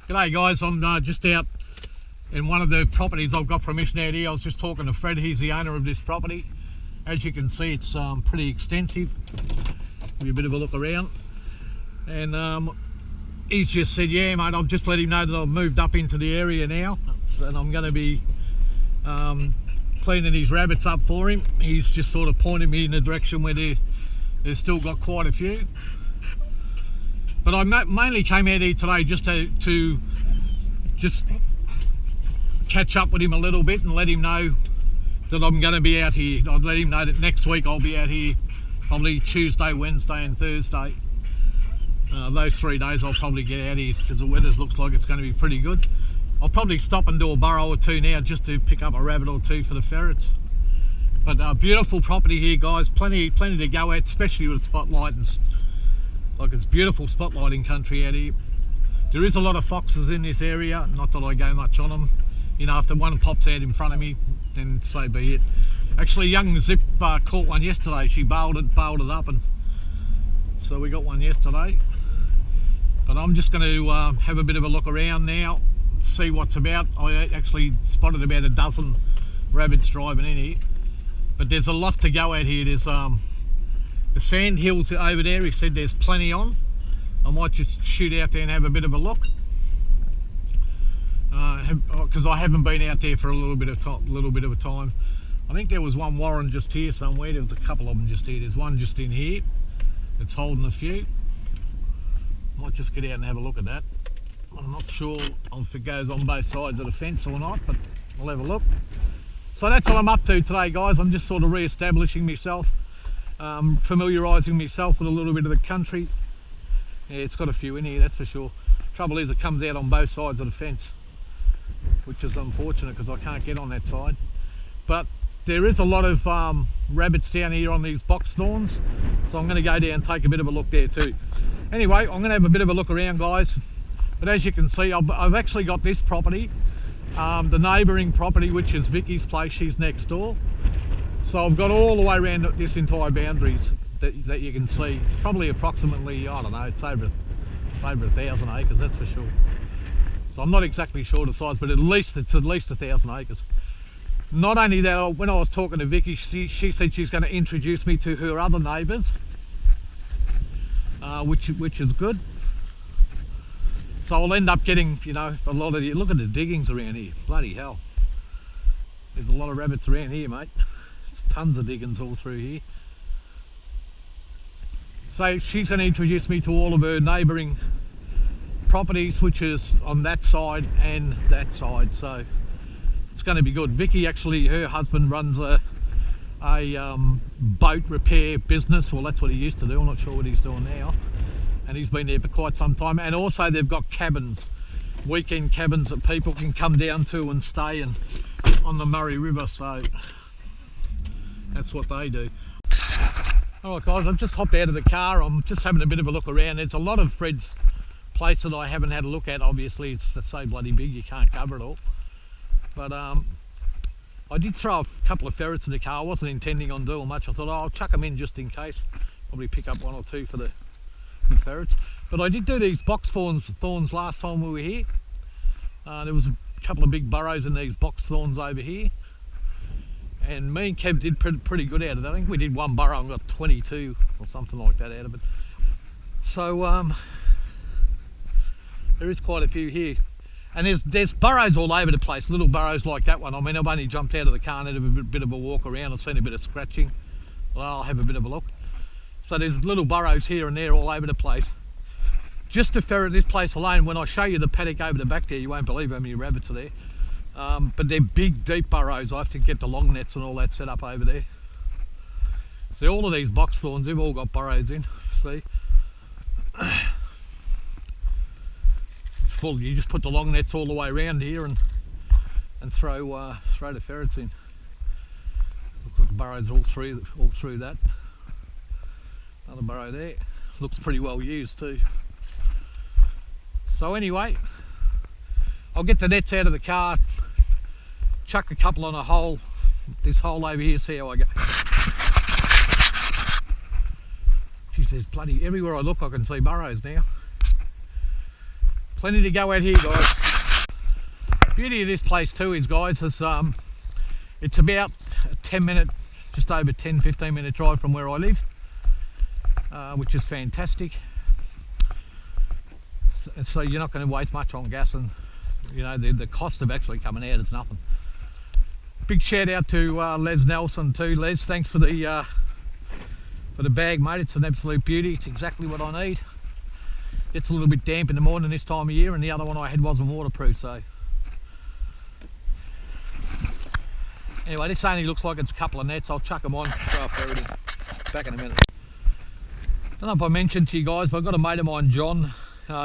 G'day guys, I'm just out in one of the properties I've got permission out here. I was just talking to Fred, he's the owner of this property. As you can see, it's pretty extensive. Give you a bit of a look around. And he's just said, yeah mate, I've just let him know that I've moved up into the area now. And I'm going to be cleaning his rabbits up for him. He's just sort of pointed me in the direction where they've still got quite a few. But I mainly came out here today just to just catch up with him a little bit and let him know that I'm going to be out here. I'd let him know that next week I'll be out here probably Tuesday, Wednesday and Thursday. Those 3 days I'll probably get out here because the weather looks like it's going to be pretty good. I'll probably stop and do a burrow or two now just to pick up a rabbit or two for the ferrets. But beautiful property here guys, plenty to go at, especially with spotlight and like it's beautiful spotlighting country out here. There is a lot of foxes in this area, not that I go much on them. You know, if the one pops out in front of me, then so be it. Actually, young Zip caught one yesterday. She bailed it up, and so we got one yesterday. But I'm just going to have a bit of a look around now, see what's about. I actually spotted about a dozen rabbits driving in here, but there's a lot to go at here. There's the sand hills over there, he said there's plenty on. I might just shoot out there and have a bit of a look. Because I haven't been out there for a little bit of time. I think there was one warren just here somewhere. There was a couple of them just here. There's one just in here that's holding a few. Might just get out and have a look at that. I'm not sure if it goes on both sides of the fence or not, but I'll have a look. So that's what I'm up to today guys. I'm just sort of re-establishing myself. Familiarising myself with a little bit of the country. Yeah, it's got a few in here, that's for sure. Trouble is it comes out on both sides of the fence, which is unfortunate because I can't get on that side. But there is a lot of rabbits down here on these box thorns, so I'm going to go down and take a bit of a look there too. Anyway, I'm going to have a bit of a look around guys, but as you can see I've actually got this property, the neighbouring property, which is Vicky's place. She's next door. So I've got all the way around this entire boundaries that you can see. It's probably approximately, I don't know, it's over 1,000 acres, that's for sure. So I'm not exactly sure the size, but it's at least 1,000 acres. Not only that, when I was talking to Vicky, she said she's going to introduce me to her other neighbours, which is good. So I'll end up getting, you know, a lot of the, look at the diggings around here, bloody hell. There's a lot of rabbits around here, mate. Tons of diggings all through here. So she's going to introduce me to all of her neighbouring properties, which is on that side and that side, so it's going to be good. Vicky, actually, her husband runs a boat repair business. Well, that's what he used to do. I'm not sure what he's doing now, and he's been there for quite some time. And also they've got cabins, weekend cabins that people can come down to and stay in on the Murray River, so that's what they do. Alright guys, I've just hopped out of the car. I'm just having a bit of a look around. There's a lot of Fred's place that I haven't had a look at. Obviously it's so bloody big you can't cover it all. But I did throw a couple of ferrets in the car. I wasn't intending on doing much. I thought, oh, I'll chuck them in just in case. Probably pick up one or two for the ferrets. But I did do these box thorns last time we were here. There was a couple of big burrows in these box thorns over here. And me and Kev did pretty good out of that. I think we did one burrow and got 22 or something like that out of it. So there is quite a few here. And there's burrows all over the place, little burrows like that one. I mean, I've only jumped out of the car and had a bit of a walk around. I've seen a bit of scratching. Well, I'll have a bit of a look. So there's little burrows here and there all over the place. Just to ferret this place alone, when I show you the paddock over the back there, you won't believe how many rabbits are there. But they're big, deep burrows. I have to get the long nets and all that set up over there. See, all of these box thorns, they've all got burrows in. See? It's full. You just put the long nets all the way around here and throw the ferrets in. Look at the burrows all through that. Another burrow there. Looks pretty well used too. So anyway, I'll get the nets out of the car, chuck a couple on a hole, this hole over here, see how I go. She says, bloody, everywhere I look I can see burrows now. Plenty to go out here, guys. Beauty of this place too is, guys, is it's about a 10-minute, just over 10-15 minute drive from where I live, which is fantastic. So you're not going to waste much on gas, and you know the cost of actually coming out is nothing. Big shout out to Les Nelson too. Les, thanks for the bag, mate. It's an absolute beauty. It's exactly what I need. Gets a little bit damp in the morning this time of year, and the other one I had wasn't waterproof, so anyway, this only looks like it's a couple of nets. I'll chuck them on, throw a ferret in. Back in a minute. Don't know if I mentioned to you guys, but I've got a mate of mine, John.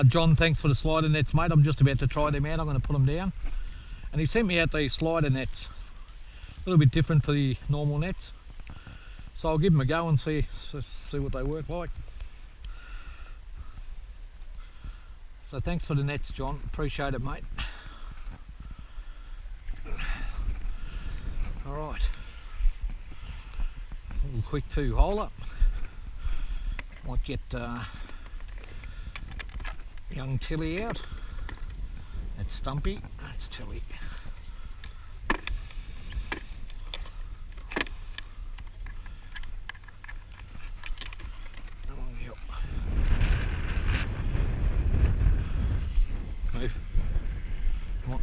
John, thanks for the slider nets, mate. I'm just about to try them out. I'm going to put them down, and he sent me out these slider nets, a little bit different to the normal nets, so I'll give them a go and see what they work like. So thanks for the nets, John. Appreciate it, mate. All right, a little quick 2-holer. Might get young Tilly out. That's Stumpy. That's Tilly. Move. Come on.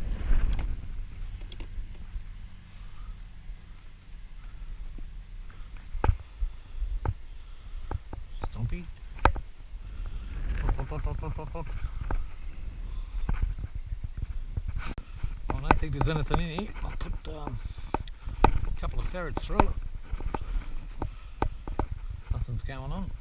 Stumpy. I don't think there's anything in here. I'll put a couple of ferrets through it. Nothing's going on.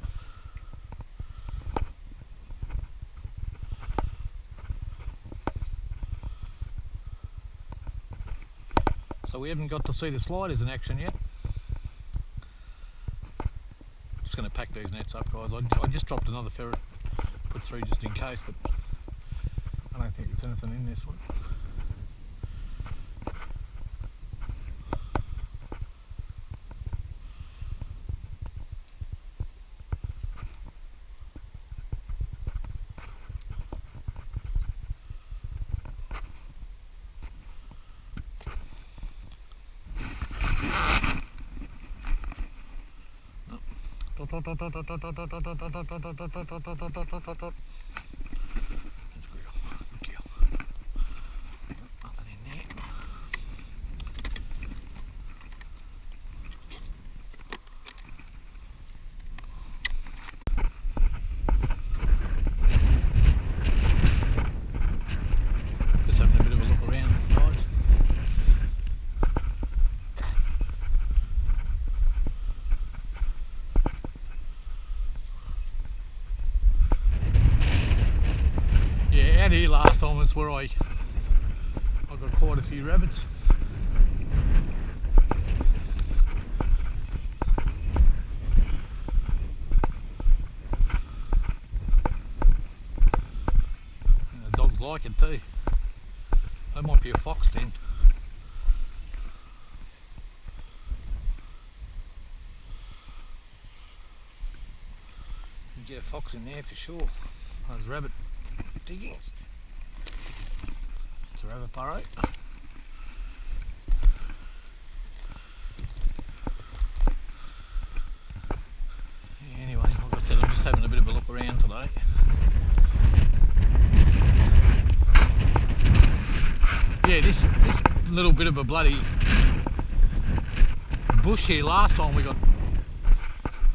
So we haven't got to see the sliders in action yet. Just going to pack these nets up, guys. I just dropped another ferret, put through just in case, but I don't think there's anything in this one. That's good. Good kill. Nothing in there. Just having a bit of a look around, guys. Out here last time is where I got quite a few rabbits. And the dogs like it too. That might be a fox den. You get a fox in there for sure. Those rabbit diggings. It's a rabbit burrow. Anyway, like I said, I'm just having a bit of a look around today. Yeah, this little bit of a bloody bush here. Last time we got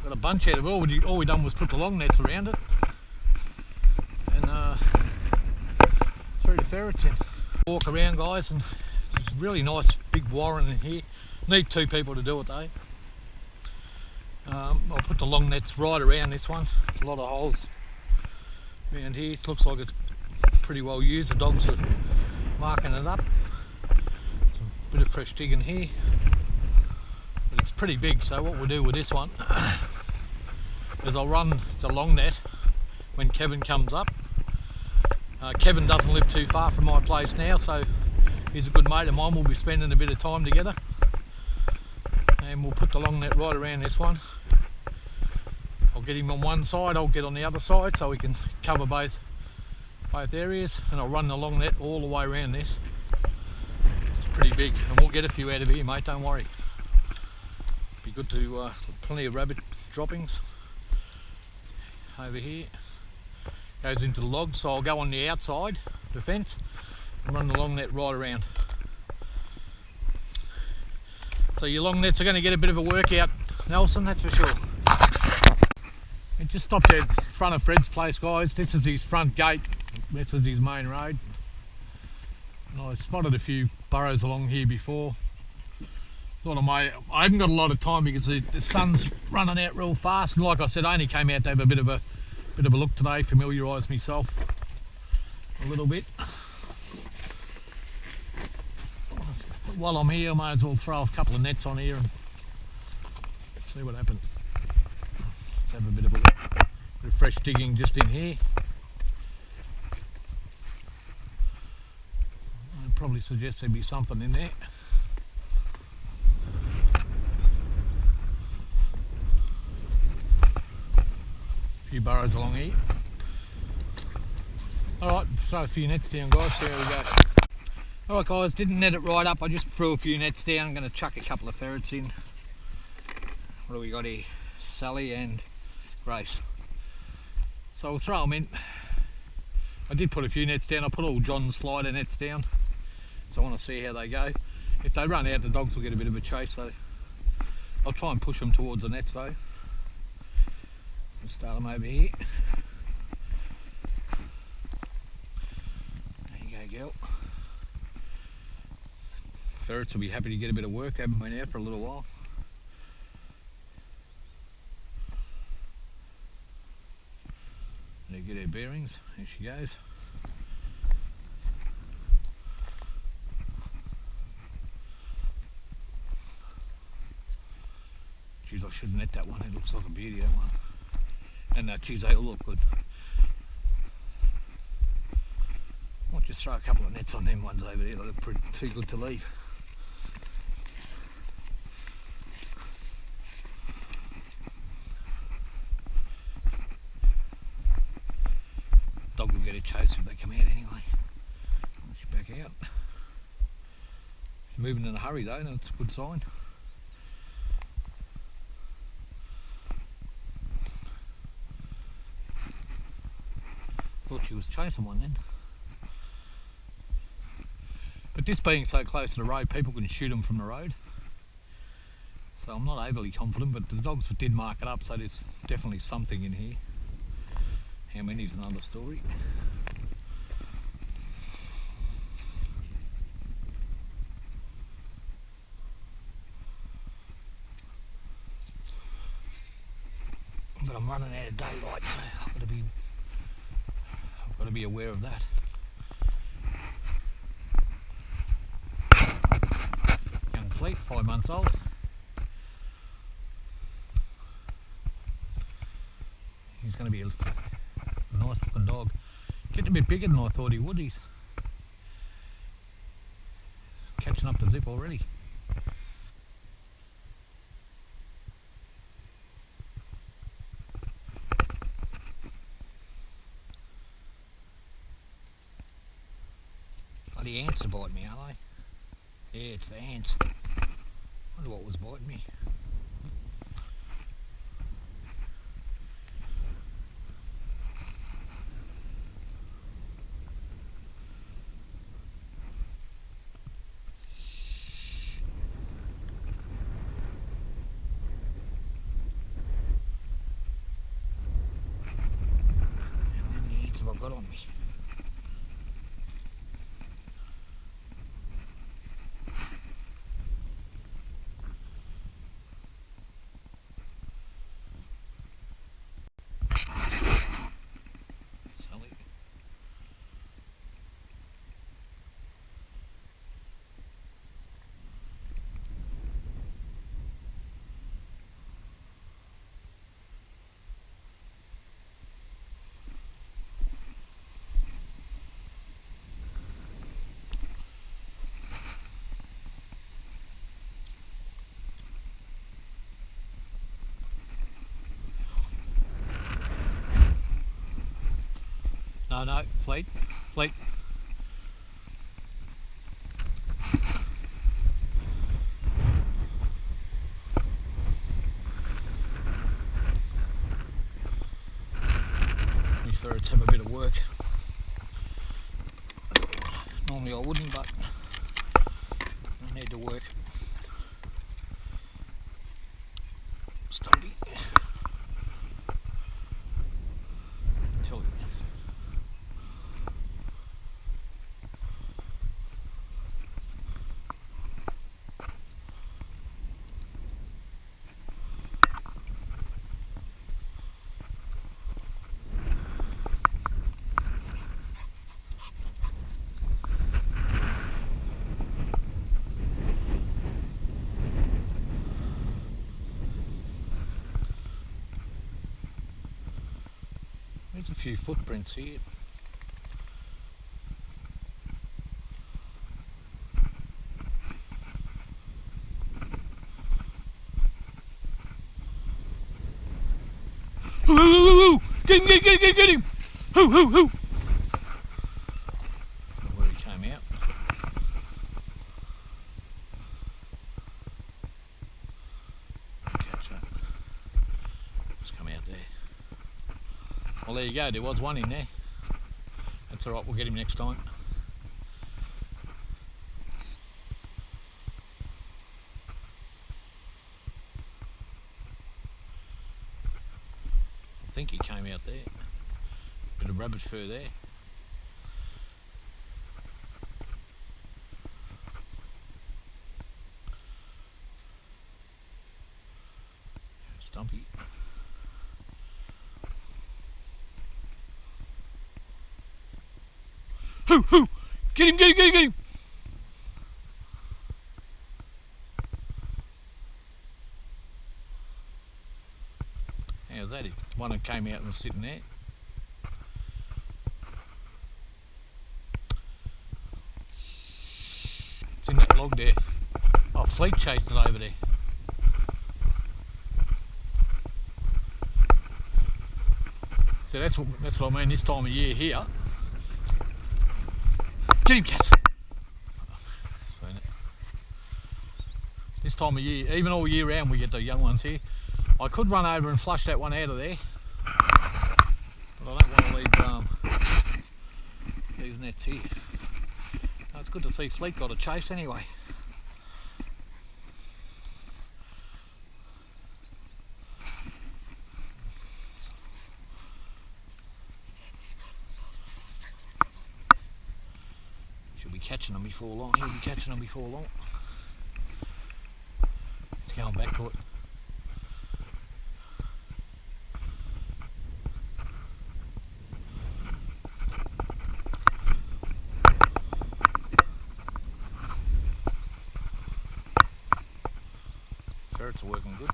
a bunch out of it. All we done was put the long nets around it. Threw the ferrets in. Walk around, guys, and it's a really nice big warren in here. Need 2 people to do it though. I'll put the long nets right around this one. A lot of holes around here. It looks like it's pretty well used. The dogs are marking it up. Some bit of fresh digging here, but it's pretty big. So what we'll do with this one is I'll run the long net when Kevin comes up. Kevin doesn't live too far from my place now, so he's a good mate of mine. We'll be spending a bit of time together, and we'll put the long net right around this one. I'll get him on one side, I'll get on the other side, so we can cover both both areas, and I'll run the long net all the way around this. It's pretty big, and we'll get a few out of here, mate, don't worry. Be good to plenty of rabbit droppings over here. Goes into the logs, so I'll go on the outside, the fence, and run the long net right around. So your long nets are going to get a bit of a workout, Nelson, that's for sure. It just stopped at the front of Fred's place, guys. This is his front gate, this is his main road. And I spotted a few burrows along here before. Thought I haven't got a lot of time because the sun's running out real fast, and like I said, I only came out to have a bit of a look today, familiarise myself a little bit. But while I'm here, I may as well throw a couple of nets on here and see what happens. Let's have a bit of a look. Bit of fresh digging just in here. I'd probably suggest there'd be something in there. A few burrows along here. Alright, throw a few nets down, guys, see how we go. Alright guys, didn't net it right up, I just threw a few nets down. I'm going to chuck a couple of ferrets in. What do we got here? Sally and Grace. So we'll throw them in. I did put a few nets down, I put all John's slider nets down. So I want to see how they go. If they run out, the dogs will get a bit of a chase, so I'll try and push them towards the nets though. Let's start them over here. There you go, girl. Ferrets will be happy to get a bit of work, haven't been out for a little while. There, get her bearings, there she goes. Geez, I should net that one, it looks like a beauty, that one. And geez, they'll look good. Might just throw a couple of nets on them ones over there, they look pretty, too good to leave. Dog will get a chase if they come out anyway. She's back out. She's moving in a hurry though, and that's a good sign. Thought she was chasing one then. But this being so close to the road, people can shoot them from the road. So I'm not overly confident, but the dogs did mark it up, so there's definitely something in here. How many is another story. But I'm running out of daylight, so I've got to be aware of that. Young Fleet, 5 months old. He's going to be a nice looking dog. Getting a bit bigger than I thought he would. He's catching up to zip already. Bloody ants are biting me, aren't they? Yeah, it's the ants. I wonder what was biting me. I've got on me. Sally. No, fleet. These ferrets have a bit of work. Normally I wouldn't, but I need to work. Stumpy. Tell you. There's a few footprints here. Hoo! Get him! Hoo! Where he came out. Catch that. Let's come out there. Well, there you go, there was one in there. That's alright, we'll get him next time. I think he came out there. Bit of rabbit fur there. Stumpy. Hoo! Get him! How's that? One that came out and was sitting there. It's in that log there. Oh, fleet chased it over there. So that's what I mean this time of year here. Get him, cats! This time of year, even all year round, we get the young ones here. I could run over and flush that one out of there, but I don't want to leave these nets here. No, it's good to see Fleet got a chase anyway. Catching them before long. He'll be catching them before long. It's going back to it. Ferrets are working good.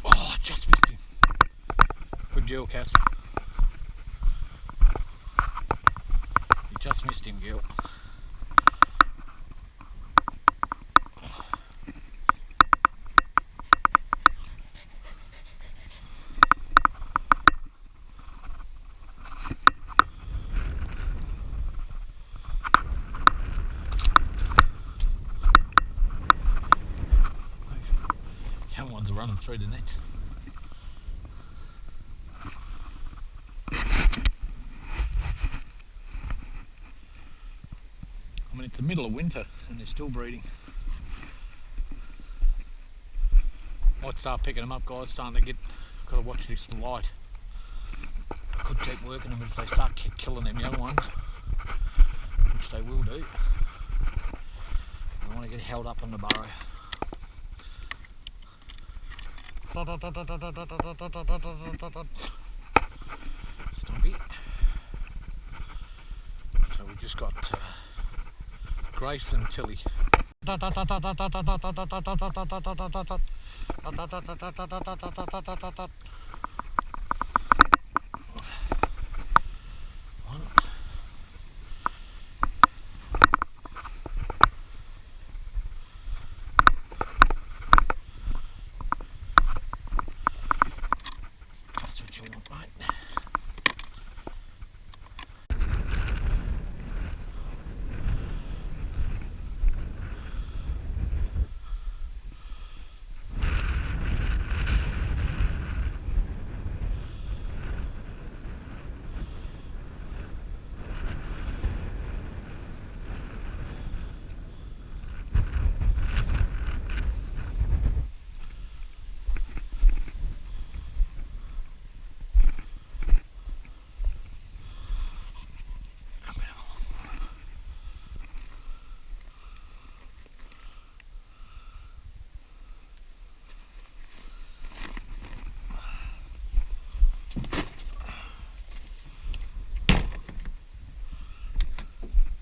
Oh, I just missed him. Good girl, Cass. You just missed him, girl. Young ones are running through the nets. I mean, it's the middle of winter and they're still breeding. Might start picking them up, guys. Starting to get. Got to watch this light. I could keep working them if they start killing them young ones, which they will do. I don't want to get held up on the burrow. Stumpy. So we just got Grace and Tilly. you want, mate.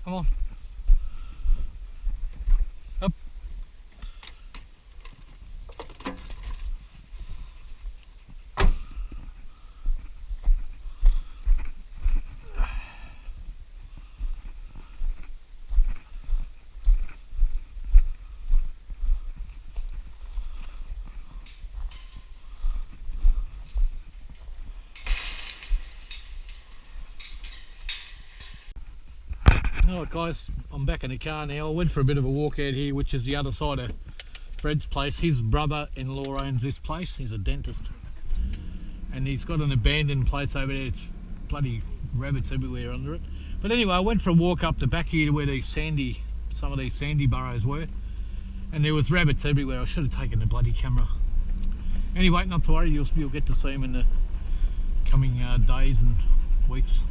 Come on. Up. Alright guys, I'm back in the car now. I went for a bit of a walk out here, which is the other side of Fred's place. His brother-in-law owns this place. He's a dentist. And he's got an abandoned place over there. It's bloody rabbits everywhere under it. But anyway, I went for a walk up the back here to where some of these sandy burrows were. And there was rabbits everywhere. I should have taken the bloody camera. Anyway, not to worry, you'll get to see them in the coming days and weeks.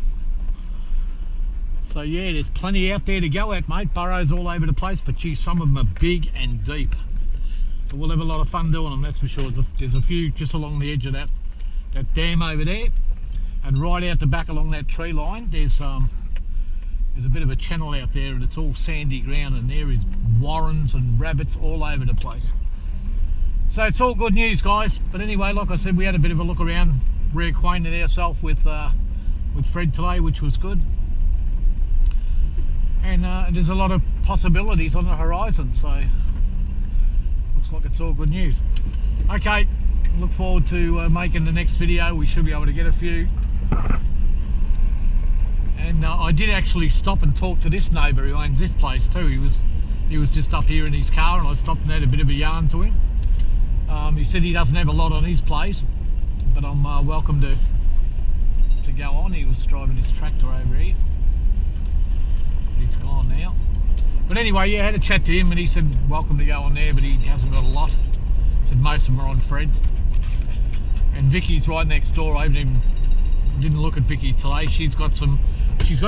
So yeah, there's plenty out there to go at, mate. Burrows all over the place, but gee, some of them are big and deep. But we'll have a lot of fun doing them, that's for sure. There's a few just along the edge of that dam over there, and right out the back along that tree line, there's a bit of a channel out there, and it's all sandy ground, and there is warrens and rabbits all over the place. So it's all good news, guys. But anyway, like I said, we had a bit of a look around, reacquainted ourselves with Fred today, which was good. And there's a lot of possibilities on the horizon, so looks like it's all good news. Okay, look forward to making the next video. We should be able to get a few. And I did actually stop and talk to this neighbour who owns this place too. He was just up here in his car, and I stopped and had a bit of a yarn to him. He said he doesn't have a lot on his place, but I'm welcome to go on. He was driving his tractor over here. It's gone now. But anyway, yeah, I had a chat to him, and he said welcome to go on there, but he hasn't got a lot. He said most of them are on Fred's. And Vicky's right next door. I didn't look at Vicky today. She's got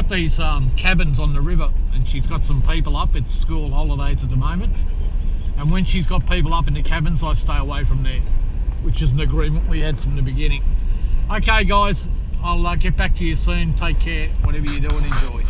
these cabins on the river, and she's got some people up. It's school holidays at the moment, and when she's got people up in the cabins, I stay away from there, which is an agreement we had from the beginning. Okay guys, I'll get back to you soon. Take care, whatever you're doing, enjoy.